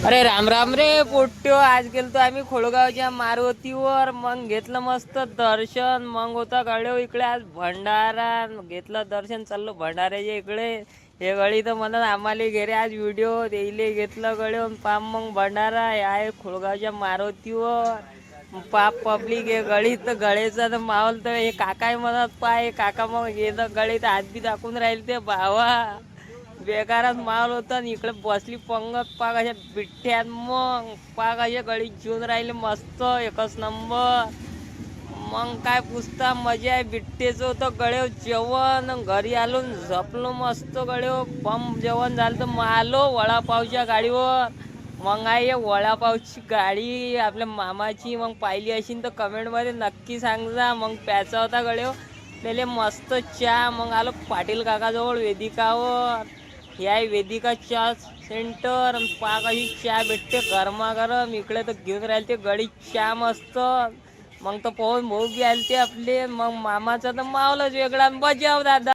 अरे राम राम रे पोट्ट्यो. आज गेलतो आम्ही खोडगावच्या मारुतीवर. मग घेतलं मस्त दर्शन. मग होता गड्यो इकडे आज भंडारा. घेतलं दर्शन, चाललो भंडाऱ्याच्या इकडे. हे गळी तर म्हणत आम्हाला घेरे आज व्हिडिओ देईले. घेतलं गड्यो पाम. मग भंडारा आहे खोडगावच्या मारुतीवर. पाप पब्लिक हे गळी तर गळेचा तर माहोल तर हे काकाय म्हणत पाय काका. मग हे तर गळी तर हात बी दाखवून राहील ते भावा. बेकारच माल होता. इकडे बसली पंगत पाक अशा बिठ्ठ्यात. मग पाक अशा गळीत जेवून राहिले मस्त एकच नंबर. मग काय पुसता मजा आहे. बिट्टेचं होतं गळ्यो जेवण. घरी आलो झपलो मस्त गळ्यो. बम जेवण झालं तर मग आलो वडापावच्या गाडीवर. मग आहे वडापावची गाडी आपल्या मामाची. मग पाहिली असेल तर कमेंटमध्ये नक्की सांगा. मग प्याचा होता गळ्यो त्याले मस्त चहा. मग आलो पाटील काकाजवळ वेदिकावर. या वेदिका चहा सेंटर. पाक अशी चहा भेटते गरमागरम. इकडे तर घेऊन राहिले ते गडी चहा मस्त. मग तर पोहून भाऊ बी आले ते आपले. मग मामाचा तर मावलच वेगळा. बजाव दादा.